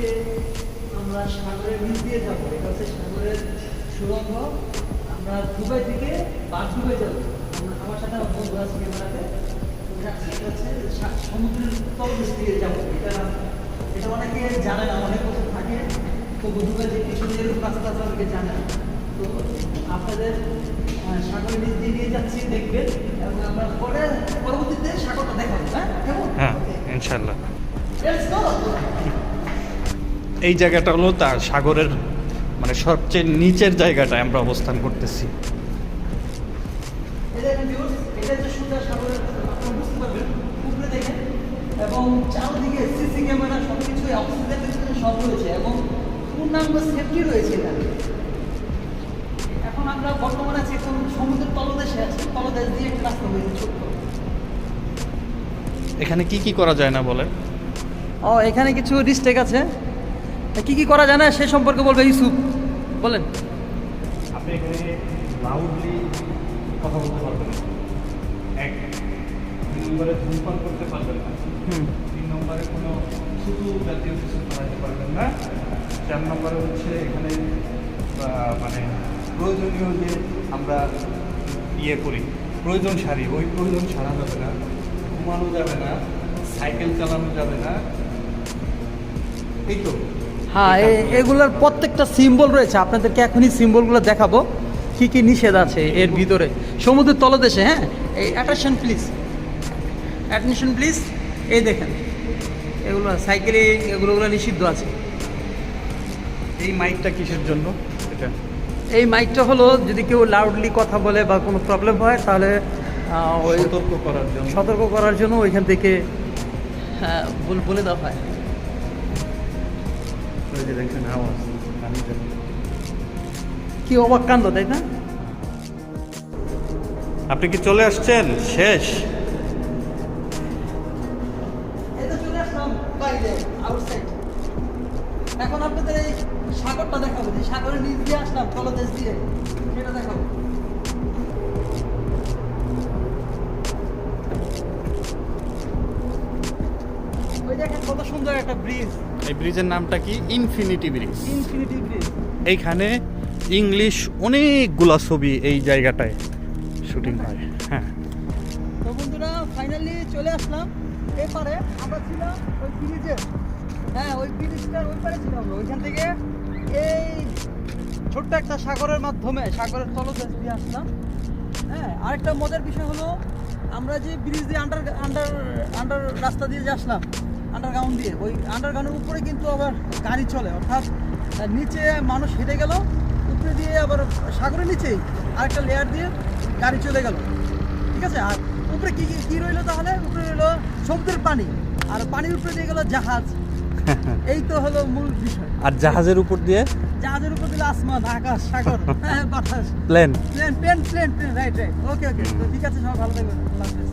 থেকে আমরা সাগরের নিচ দিয়ে যাবো। এটা হচ্ছে সাগরের সুড়ঙ্গ। আমরা দুবাই থেকে দুবাই যাবো। আমার সাথে আমার বন্ধু আছে ক্যামেরাতে। এটা হচ্ছে সমুদ্রের তলদেশ দিয়ে যাবো। এটা অনেকে জানে না, অনেক বছর থাকে তো দুবাই যে কিছু রাস্তা আছে অনেকে জানে না। তো আপনাদের সাগরের নিচ দিয়ে নিয়ে যাচ্ছি, দেখবেন এবং আমরা পরবর্তীতে সাগরটা দেখাবো। হ্যাঁ, ইনশাল্লাহ। এই জায়গাটা হলো তার সাগরের মানে সবচেয়ে নিচের জায়গাটায় আমরা অবস্থান করতেছি। এবং চারদিকে সিসি ক্যামেরা সবকিছু অক্সিজেন সব রয়েছে এবং পূর্ণাঙ্গ সেফটি রয়েছে এখানে। এখন আমরা বর্তমানে আছি সমুদ্রের তলদেশে আছি, তলদেশ দিয়ে একটা রাস্তা হয়েছে ছোট্ট। এখানে কি কি করা যায় না বলে? এখানে কিছু রিস্টেক আছে, কি কি করা যায় না সে সম্পর্কে বলবে ইউসুফ, বলেন। আপনি এখানে লাউডলি কথা বলতে পারবেন না। 1 2 নম্বরে ধূমপান করতে পারবেন না। 3 নম্বরে কোনো শুধু জাতীয় কিছু করাতে পারবেন না। 4 নম্বরে হচ্ছে এখানে মানে প্রয়োজনীয় যে আমরা করি প্রয়োজন সারি, ওই প্রয়োজন সারা যাবে না, ঘুমানো যাবে না, সাইকেল চালানো যাবে না। এই তো হ্যাঁ, এগুলোর প্রত্যেকটা সিম্বল রয়েছে, আপনাদেরকে এখনই সিম্বলগুলো দেখাবো কি কি নিষেধ আছে এর ভিতরে সমুদ্রের তলদেশে। হ্যাঁ, এই অ্যাটেনশন প্লিজ, এই দেখেন এগুলো সাইকেলে এগুলো নিষিদ্ধ আছে। এই মাইকটা কিসের জন্য? এটা এই মাইকটা হলো যদি কেউ লাউডলি কথা বলে বা কোনো প্রবলেম হয় তাহলে ওই সতর্ক করার জন্য ওইখান থেকে বলে দেওয়া হয়। কি অবাক কাণ্ড, তাই না? আপনি কি চলে আসছেন? শেষ চলে আসলাম বাইরে, আউটসাইড। এখন আপনাদের এই সাগরটা দেখাবো, যে সাগরের নিচ দিয়ে আসলাম তলদেশ দিয়ে, সেটা দেখাবো। ওই দেখেন কত সুন্দর একটা ব্রিজ। এই ব্রিজের নামটা কি? Infinity bridge. Infinity bridge. এইখানে ইংলিশ অনেকগুলা ছবি এই জায়গাটায় শুটিং হয়। হ্যাঁ, তো বন্ধুরা ফাইনালি চলে আসলাম এপারে। আমরা ছিলাম ওই ব্রিজে, হ্যাঁ ওই ব্রিজটার ওই পারে ছিলাম। ওইখান থেকে এই ছোট্ট একটা সাগরের মাধ্যমে সাগরের তলদেশ দিয়ে আসলাম। হ্যাঁ, আরেকটা মজার বিষয় হলো আমরা যে ব্রিজ দিয়ে আন্ডার রাস্তা দিয়ে যে আসলাম, আন্ডারগ্রাউন্ড দিয়ে, ওই আন্ডারগ্রাউন্ডের উপরে কিন্তু আবার গাড়ি চলে, অর্থাৎ নিচে মানুষ হেঁটে গেল, উপরে দিয়ে আবার সাগরের নিচেই আরেকটা লেয়ার দিয়ে গাড়ি চলে গেল। ঠিক আছে, আর উপরে কি রইলো তাহলে? উপরে রইলো সমুদ্রের পানি, আর পানির উপরে দিয়ে গেল জাহাজ। এই তো হলো মূল বিষয়। আর জাহাজের উপর দিয়ে দিলে আসমান, আকাশ, সাগর, বাতাস, প্লেন। রাইট। ওকে, ঠিক আছে, সবাই ভালো থাকবেন। আল্লাহ হাফেজ।